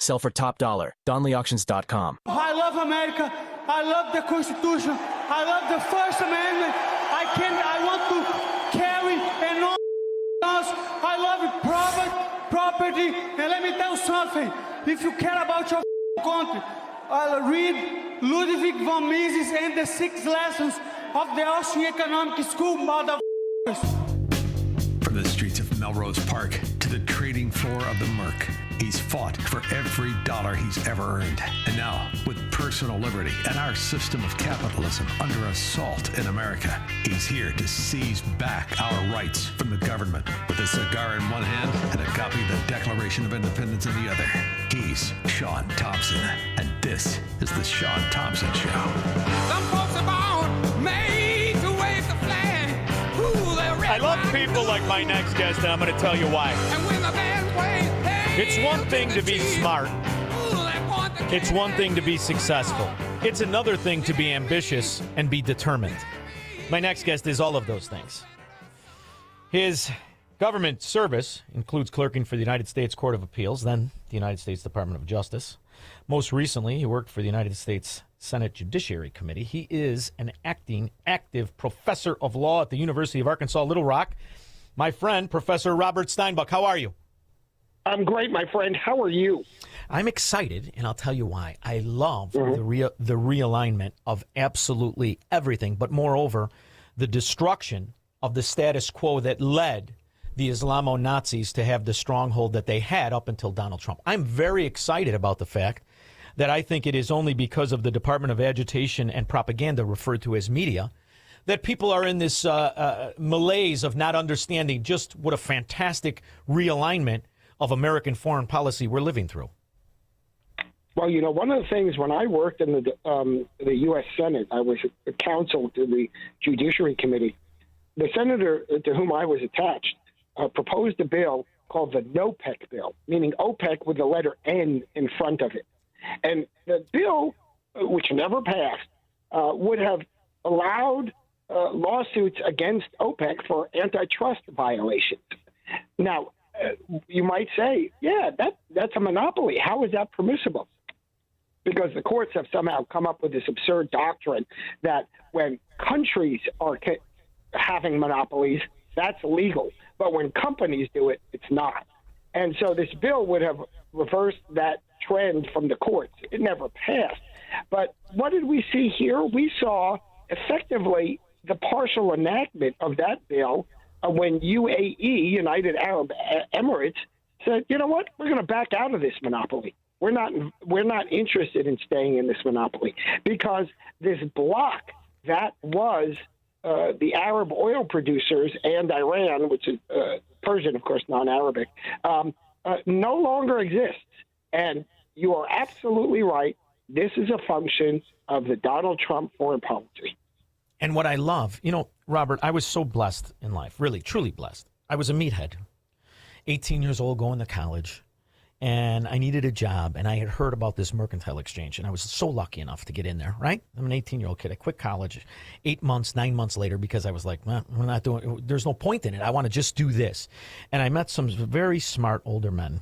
Sell for top dollar. DonleyAuctions.com. I love America. I love the Constitution. I love the First Amendment. I want to carry and all else. I love property. And let me tell you something. If you care about your country, read Ludwig von Mises and the 6 lessons of the Austrian Economic School, motherfuckers. From the streets of Melrose Park to the trading floor of the Merc, he's fought for every dollar he's ever earned. And now, with personal liberty and our system of capitalism under assault in America, he's here to seize back our rights from the government. With a cigar in one hand and a copy of the Declaration of Independence in the other, he's Shaun Thompson. And this is the Shaun Thompson Show. Some folks are born made to wave the flag. Ooh, I love people like my next guest, and I'm going to tell you why. And when the band plays, hey, It's one thing to be smart. It's one thing to be successful. It's another thing to be ambitious and be determined. My next guest is all of those things. His government service includes clerking for the United States Court of Appeals, then the United States Department of Justice. Most recently, he worked for the United States Senate Judiciary Committee. He is an active professor of law at the University of Arkansas, Little Rock. My friend, Professor Robert Steinbuch, how are you? I'm great, my friend. How are you? I'm excited, and I'll tell you why. I love the realignment of absolutely everything, but moreover, the destruction of the status quo that led the Islamo-Nazis to have the stronghold that they had up until Donald Trump. I'm very excited about the fact that I think it is only because of the Department of Agitation and Propaganda, referred to as media, that people are in this malaise of not understanding just what a fantastic realignment of American foreign policy we're living through. Well, you know, one of the things when I worked in the U.S. Senate, I was counsel to the Judiciary Committee. The senator to whom I was attached proposed a bill called the NOPEC bill, meaning OPEC with the letter N in front of it. And the bill, which never passed, would have allowed lawsuits against OPEC for antitrust violations. Now, you might say, yeah, that's a monopoly. How is that permissible? Because the courts have somehow come up with this absurd doctrine that when countries are having monopolies, that's legal. But when companies do it, it's not. And so this bill would have reversed that trend from the courts. It never passed. But what did we see here? We saw effectively the partial enactment of that bill when UAE, United Arab Emirates, said, you know what, we're going to back out of this monopoly. We're not interested in staying in this monopoly because this bloc that was the Arab oil producers and Iran, which is Persian, of course, non-Arabic, no longer exists. And you are absolutely right. This is a function of the Donald Trump foreign policy. And what I love, you know, Robert, I was so blessed in life, really, truly blessed. I was a meathead, 18 years old, going to college, and I needed a job, and I had heard about this mercantile exchange, and I was so lucky enough to get in there, right? I'm an 18-year-old kid. I quit college 9 months later because I was like, well, we're not doing, there's no point in it. I want to just do this. And I met some very smart older men,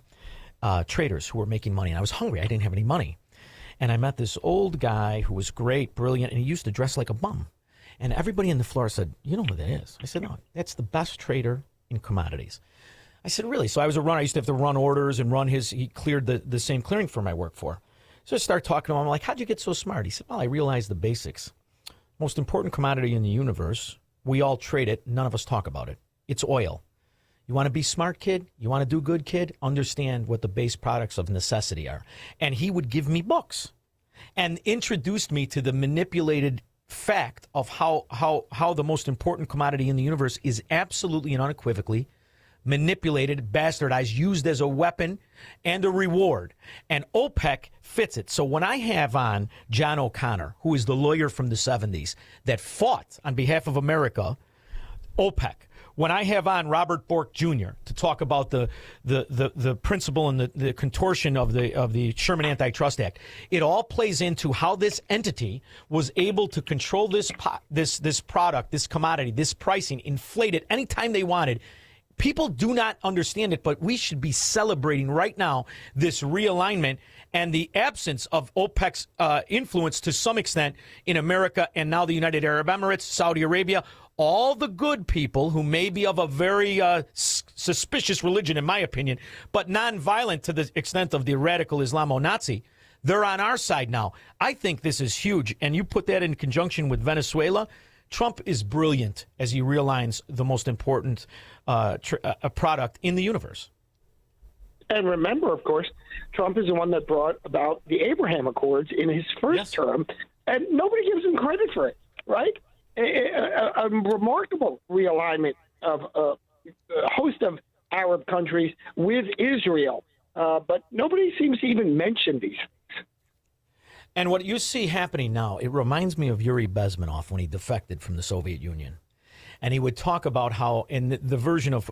traders who were making money, and I was hungry. I didn't have any money. And I met this old guy who was great, brilliant, and he used to dress like a bum. And everybody on the floor said, you know who that is? I said, no, that's the best trader in commodities. I said, really? So I was a runner. I used to have to run orders and he cleared the same clearing firm I worked for. So I started talking to him. I'm like, how'd you get so smart? He said, well, I realized the basics. Most important commodity in the universe. We all trade it. None of us talk about it. It's oil. You want to be smart, kid? You want to do good, kid? Understand what the base products of necessity are. And he would give me books and introduced me to the manipulated fact of how the most important commodity in the universe is absolutely and unequivocally manipulated, bastardized, used as a weapon and a reward. And OPEC fits it. So when I have on John O'Connor, who is the lawyer from the 70s that fought on behalf of America, OPEC, when I have on Robert Bork Jr. to talk about the principle and the contortion of the Sherman Antitrust Act, it all plays into how this entity was able to control this product, this commodity, this pricing, inflate it anytime they wanted, People do not understand it, but we should be celebrating right now this realignment and the absence of OPEC's influence to some extent in America and now the United Arab Emirates, Saudi Arabia, all the good people who may be of a very suspicious religion, in my opinion, but nonviolent to the extent of the radical Islamo-Nazi. They're on our side now. I think this is huge. And you put that in conjunction with Venezuela. Trump is brilliant as he realigns the most important product in the universe. And remember, of course, Trump is the one that brought about the Abraham Accords in his first term, and nobody gives him credit for it, right? A remarkable realignment of a host of Arab countries with Israel, but nobody seems to even mention these. And what you see happening now, it reminds me of Yuri Bezmenov when he defected from the Soviet Union. And he would talk about how in the version of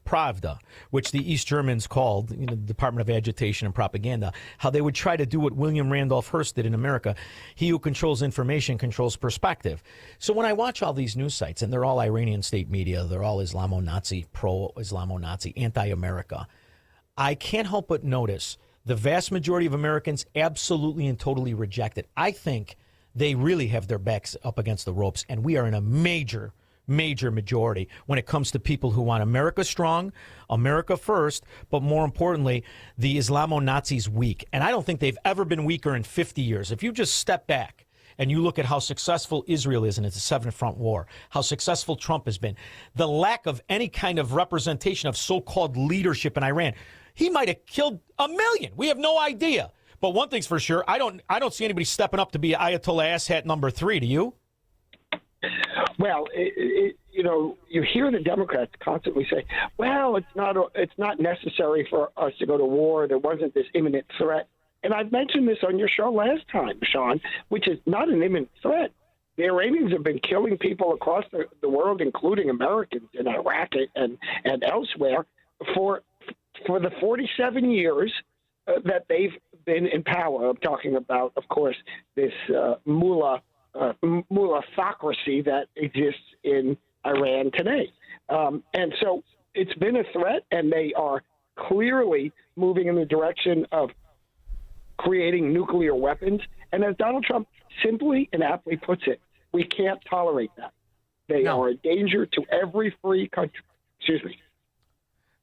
Pravda, which the East Germans called the Department of Agitation and Propaganda, how they would try to do what William Randolph Hearst did in America. He who controls information controls perspective. So when I watch all these news sites, and they're all Iranian state media, they're all Islamo-Nazi, pro-Islamo-Nazi, anti-America, I can't help but notice the vast majority of Americans absolutely and totally reject it. I think they really have their backs up against the ropes, and we are in a major majority when it comes to people who want America strong, America first, but more importantly, the Islamo-Nazis weak. And I don't think they've ever been weaker in 50 years. If you just step back and you look at how successful Israel is in its Seventh Front War, how successful Trump has been, the lack of any kind of representation of so-called leadership in Iran, he might have killed 1 million. We have no idea. But one thing's for sure, I don't see anybody stepping up to be Ayatollah asshat number 3. Do you? Well, you hear the Democrats constantly say, "Well, it's not necessary for us to go to war. There wasn't this imminent threat." And I've mentioned this on your show last time, Shaun, which is not an imminent threat. The Iranians have been killing people across the world, including Americans in Iraq and elsewhere, for the 47 years that they've been in power. I'm talking about, of course, this mullahocracy that exists in Iran today. And so it's been a threat, and they are clearly moving in the direction of creating nuclear weapons. And as Donald Trump simply and aptly puts it, we can't tolerate that. They are a danger to every free country. Excuse me.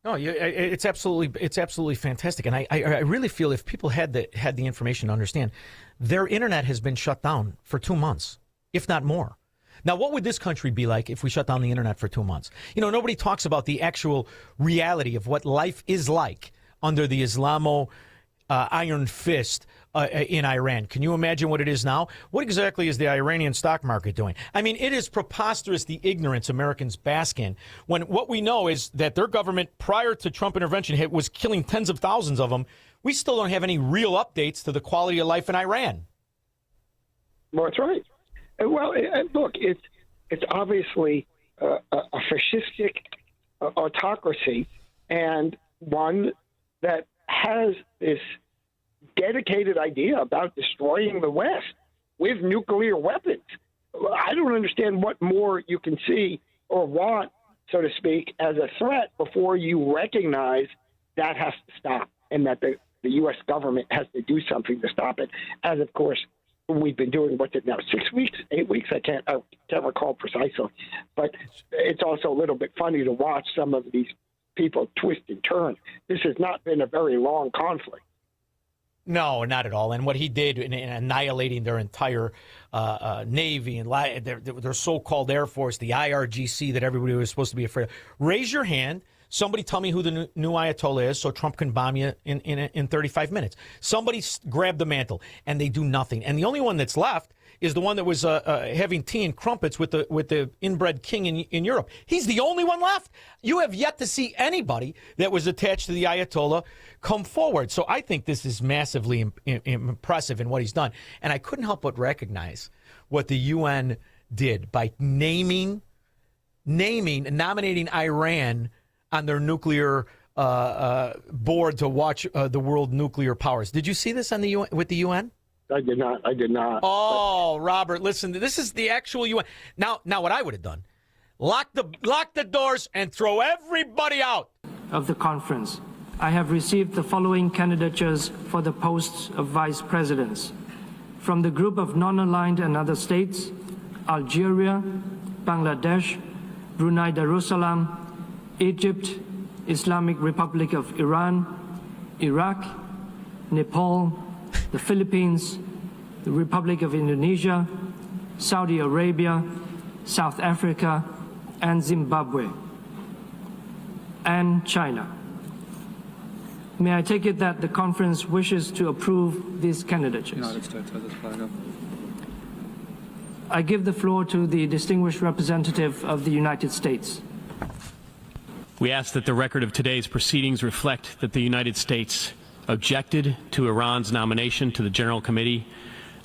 No, it's absolutely fantastic, and I really feel if people had the information to understand, their internet has been shut down for 2 months, if not more. Now, what would this country be like if we shut down the internet for 2 months? Nobody talks about the actual reality of what life is like under the Islamo iron fist in Iran. Can you imagine what it is now? What exactly is the Iranian stock market doing? I mean, it is preposterous the ignorance Americans bask in when what we know is that their government, prior to Trump intervention, was killing tens of thousands of them. We still don't have any real updates to the quality of life in Iran. Well, that's right. Well, look, it's obviously a fascistic autocracy, and one that has this dedicated idea about destroying the West with nuclear weapons. I don't understand what more you can see or want, so to speak, as a threat before you recognize that has to stop and that the U.S. government has to do something to stop it. As, of course, we've been doing, what's it now, 6 weeks, 8 weeks? I can't recall precisely. But it's also a little bit funny to watch some of these people twist and turn. This has not been a very long conflict. No, not at all. And what he did in annihilating their entire Navy and their so-called Air Force, the IRGC that everybody was supposed to be afraid of. Raise your hand. Somebody tell me who the new Ayatollah is so Trump can bomb you in 35 minutes. Somebody grab the mantle, and they do nothing. And the only one that's left is the one that was having tea and crumpets with the inbred king in Europe. He's the only one left. You have yet to see anybody that was attached to the Ayatollah come forward. So I think this is massively impressive in what he's done. And I couldn't help but recognize what the UN did by nominating Iran on their nuclear board to watch the world nuclear powers. Did you see this on the UN, with the UN? I did not. Oh, Robert, listen, this is the actual UN. Now what I would have done, lock the doors and throw everybody out. Of the conference, I have received the following candidatures for the posts of vice presidents. From the group of non-aligned and other states, Algeria, Bangladesh, Brunei Darussalam, Egypt, Islamic Republic of Iran, Iraq, Nepal, the Philippines, the Republic of Indonesia, Saudi Arabia, South Africa, and Zimbabwe, and China. May I take it that the conference wishes to approve these candidatures? I give the floor to the distinguished representative of the United States. We ask that the record of today's proceedings reflect that the United States objected to Iran's nomination to the General Committee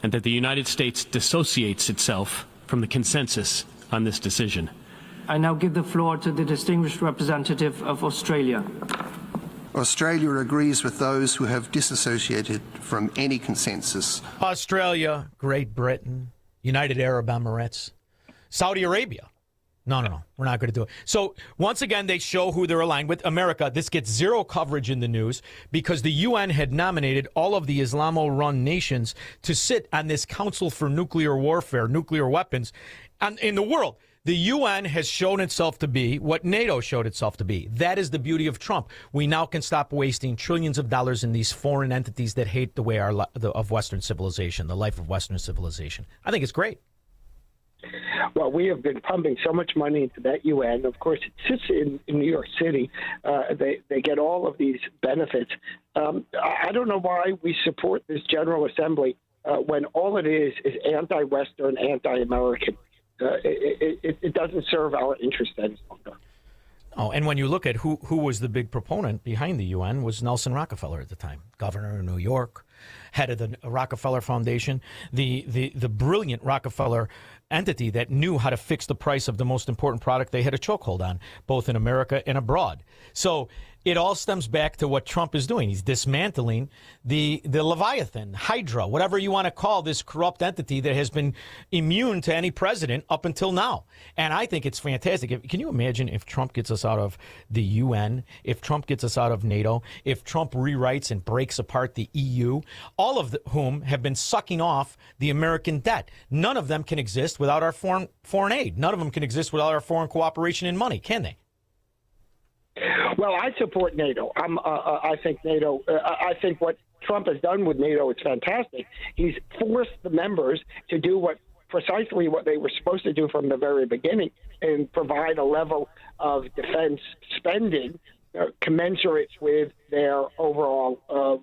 and that the United States dissociates itself from the consensus on this decision. I now give the floor to the distinguished representative of Australia. Australia agrees with those who have disassociated from any consensus. Australia, Great Britain, United Arab Emirates, Saudi Arabia. No, we're not going to do it. So once again, they show who they're aligned with. America, this gets zero coverage in the news because the UN had nominated all of the Islamo-run nations to sit on this Council for Nuclear Warfare, nuclear weapons, in the world. The UN has shown itself to be what NATO showed itself to be. That is the beauty of Trump. We now can stop wasting trillions of dollars in these foreign entities that hate the way of Western civilization, the life of Western civilization. I think it's great. Well, we have been pumping so much money into that UN. Of course, it sits in New York City. They get all of these benefits. I don't know why we support this General Assembly when all it is anti-Western, anti-American. It doesn't serve our interest any longer. Oh, and when you look at who was the big proponent behind the UN was Nelson Rockefeller at the time, governor of New York, head of the Rockefeller Foundation, the brilliant Rockefeller entity that knew how to fix the price of the most important product they had a chokehold on, both in America and abroad. So it all stems back to what Trump is doing. He's dismantling the Leviathan, Hydra, whatever you want to call this corrupt entity that has been immune to any president up until now. And I think it's fantastic. Can you imagine if Trump gets us out of the UN, if Trump gets us out of NATO, if Trump rewrites and breaks apart the EU, all of whom have been sucking off the American debt. None of them can exist without our foreign aid. None of them can exist without our foreign cooperation and money, can they? Well, I support NATO. I think NATO. I think what Trump has done with NATO is fantastic. He's forced the members to do precisely what they were supposed to do from the very beginning, and provide a level of defense spending commensurate with their overall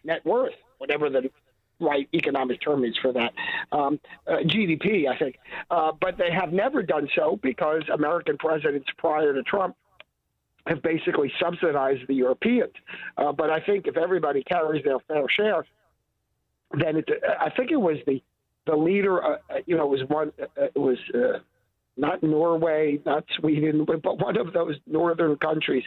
net worth, whatever the right economic term is for that, GDP, I think. But they have never done so because American presidents prior to Trump have basically subsidized the Europeans. But I think if everybody carries their fair share, then I think it was the leader, it was not Norway, not Sweden, but one of those northern countries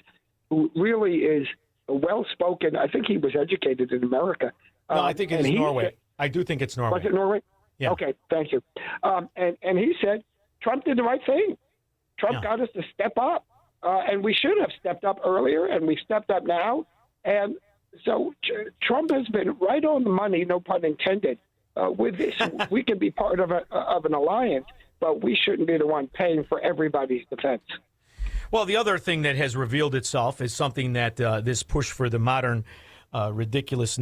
who really is well-spoken. I think he was educated in America. No, I think it is Norway. I do think it's Norway. Was it Norway? Yeah. Okay, thank you. And he said Trump did the right thing. Trump got us to step up. And we should have stepped up earlier, and we've stepped up now. And so Trump has been right on the money, no pun intended, with this. We can be part of an alliance, but we shouldn't be the one paying for everybody's defense. Well, the other thing that has revealed itself is something that this push for the modern ridiculous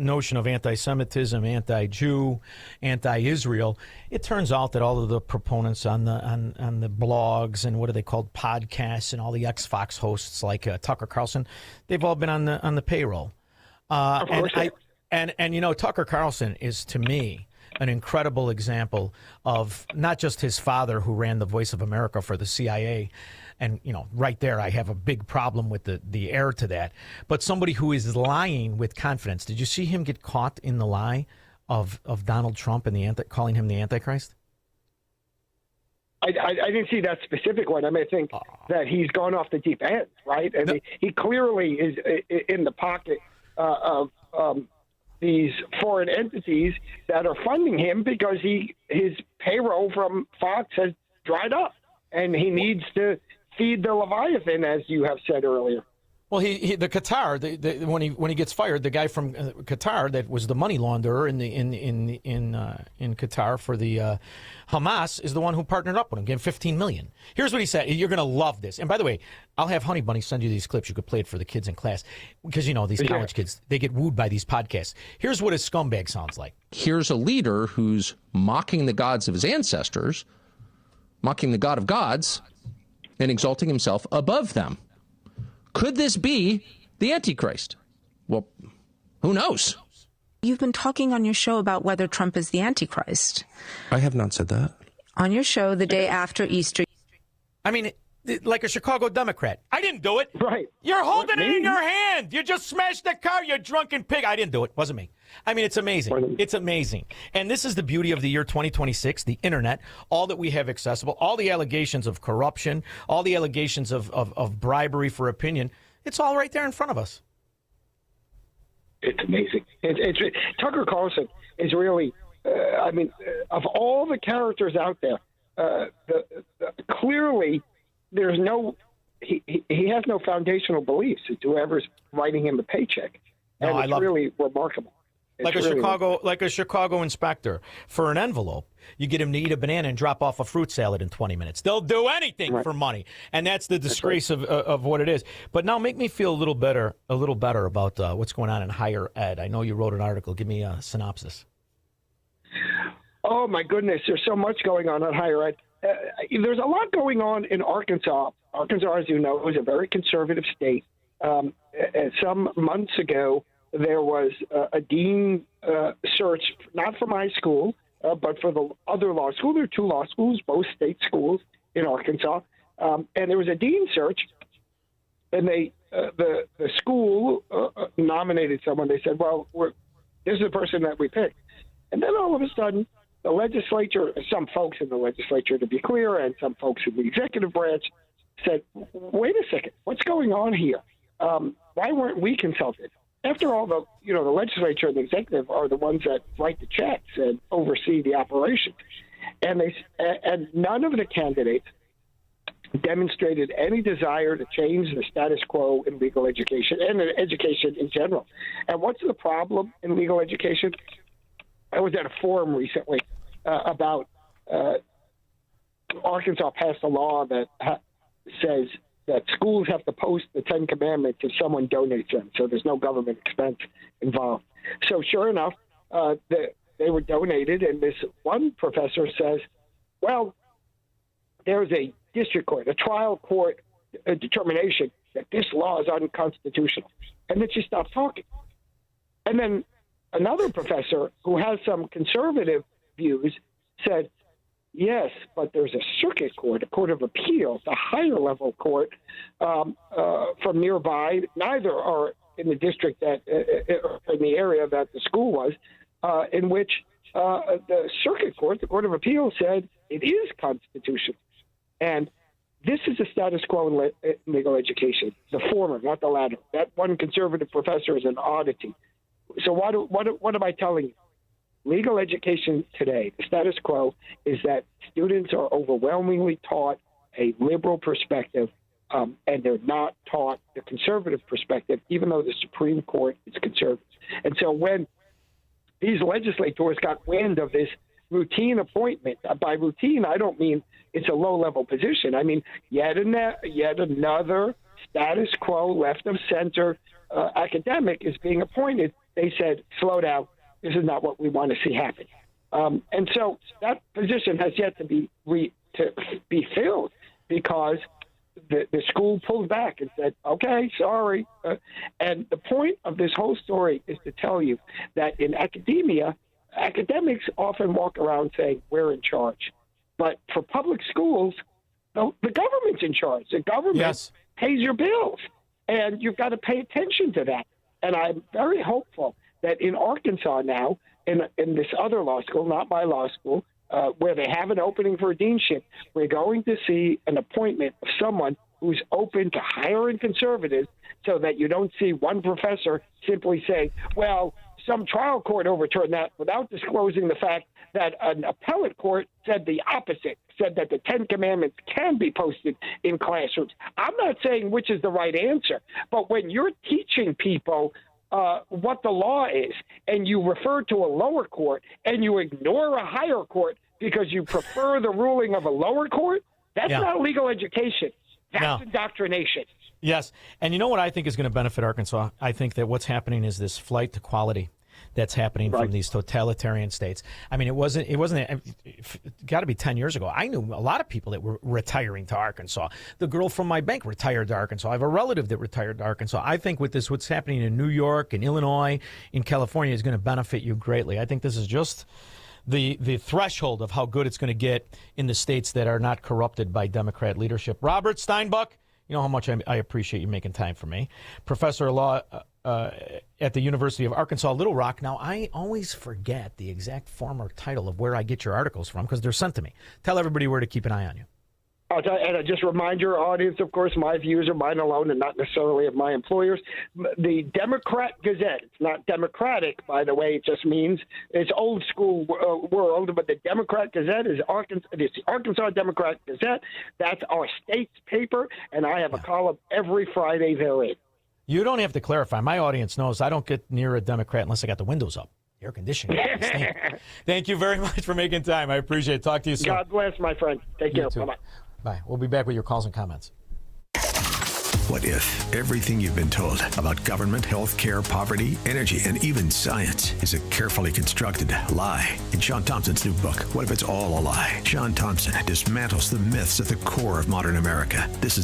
notion of anti-Semitism, anti-Jew, anti-Israel. It turns out that all of the proponents on the blogs and what are they called, podcasts, and all the ex-Fox hosts like Tucker Carlson, they've all been on the payroll. And you know, Tucker Carlson is, to me, an incredible example of not just his father, who ran the Voice of America for the CIA. And, you know, right there, I have a big problem with the heir to that. But somebody who is lying with confidence. Did you see him get caught in the lie of Donald Trump and calling him the Antichrist? I didn't see that specific one. I mean, I think that he's gone off the deep end, right? And he clearly is in the pocket of these foreign entities that are funding him because his payroll from Fox has dried up. and he needs to feed the Leviathan, as you have said earlier. Well, the Qatar, when he gets fired, the guy from Qatar that was the money launderer in Qatar for the Hamas is the one who partnered up with him, gave him $15 million. Here's what he said. You're going to love this. And by the way, I'll have Honey Bunny send you these clips. You could play it for the kids in class because these college kids, they get wooed by these podcasts. Here's what a scumbag sounds like. Here's a leader who's mocking the gods of his ancestors, mocking the God of gods, and exalting himself above them. Could this be the Antichrist? Well, who knows? You've been talking on your show about whether Trump is the Antichrist. I have not said that. On your show the day after Easter. I mean, like a Chicago Democrat. I didn't do it. Right. You're holding it in your hand. You just smashed the car, you drunken pig. I didn't do it. Wasn't me. I mean, it's amazing. It's amazing. And this is the beauty of the year 2026, the internet, all that we have accessible, all the allegations of corruption, all the allegations of bribery for opinion. It's all right there in front of us. It's amazing. Tucker Carlson is really, of all the characters out there, clearly there's he has no foundational beliefs. It's whoever's writing him a paycheck. And it's really remarkable. Like a Chicago inspector. For an envelope, you get him to eat a banana and drop off a fruit salad in 20 minutes. They'll do anything for money, and that's the disgrace of what it is. But now make me feel a little better about what's going on in higher ed. I know you wrote an article. Give me a synopsis. Oh my goodness, there's so much going on in higher ed. There's a lot going on in Arkansas. Arkansas, as you know, is a very conservative state. Some months ago, there was a dean search, not for my school, but for the other law school. There are two law schools, both state schools in Arkansas. And there was a dean search, and the school nominated someone. They said, well, this is the person that we picked. And then all of a sudden, the legislature, some folks in the legislature, to be clear, and some folks in the executive branch said, wait a second, what's going on here? Why weren't we consulted? After all, the legislature and the executive are the ones that write the checks and oversee the operation. And none of the candidates demonstrated any desire to change the status quo in legal education and in education in general. And what's the problem in legal education? I was at a forum recently about Arkansas passed a law that says that schools have to post the 10 Commandments if someone donates them, so there's no government expense involved. So sure enough, they were donated, and this one professor says, well, there's a district court, a trial court determination that this law is unconstitutional. And then she stopped talking. And then another professor who has some conservative views said, yes, but there's a circuit court, a court of appeals, a higher level court from nearby. Neither are in the district that in the area that the school was, in which the circuit court, the court of appeals, said it is constitutional. And this is the status quo in legal education, the former, not the latter. That one conservative professor is an oddity. So what am I telling you? Legal education today, the status quo is that students are overwhelmingly taught a liberal perspective, and they're not taught the conservative perspective, even though the Supreme Court is conservative. And so when these legislators got wind of this routine appointment, by routine, I don't mean it's a low-level position. I mean yet another status quo, left of center academic is being appointed. They said, slow down. This is not what we want to see happen. And so that position has yet to be filled because the school pulled back and said, okay, sorry. And the point of this whole story is to tell you that in academia, academics often walk around saying, we're in charge. But for public schools, the government's in charge. The government pays your bills, and you've got to pay attention to that. And I'm very hopeful that in Arkansas now, in this other law school, not my law school, where they have an opening for a deanship, we're going to see an appointment of someone who's open to hiring conservatives so that you don't see one professor simply say, well, some trial court overturned that without disclosing the fact that an appellate court said the opposite, said that the 10 Commandments can be posted in classrooms. I'm not saying which is the right answer, but when you're teaching people what the law is, and you refer to a lower court and you ignore a higher court because you prefer the ruling of a lower court, that's not legal education. That's indoctrination. Yes. And you know what I think is going to benefit Arkansas? I think that what's happening is this flight to quality that's happening from these totalitarian states. I mean, it got to be 10 years ago. I knew a lot of people that were retiring to Arkansas. The girl from my bank retired to Arkansas. I have a relative that retired to Arkansas. I think with this, what's happening in New York and Illinois, in California, is going to benefit you greatly. I think this is just the threshold of how good it's going to get in the states that are not corrupted by Democrat leadership. Robert Steinbuch, you know how much I appreciate you making time for me. Professor of law at the University of Arkansas, Little Rock. Now, I always forget the exact former title of where I get your articles from because they're sent to me. Tell everybody where to keep an eye on you. And I just remind your audience, of course, my views are mine alone and not necessarily of my employers. The Democrat Gazette, it's not democratic, by the way. It just means it's old school world. But the Democrat Gazette is it's the Arkansas Democrat Gazette. That's our state's paper, and I have a column every Friday therein. You don't have to clarify. My audience knows I don't get near a Democrat unless I got the windows up. Air conditioning. Thank you very much for making time. I appreciate it. Talk to you soon. God bless, my friend. Take care. Bye-bye. Bye. We'll be back with your calls and comments. What if everything you've been told about government, healthcare, poverty, energy, and even science is a carefully constructed lie? In Shaun Thompson's new book, What If It's All a Lie? Shaun Thompson dismantles the myths at the core of modern America. This is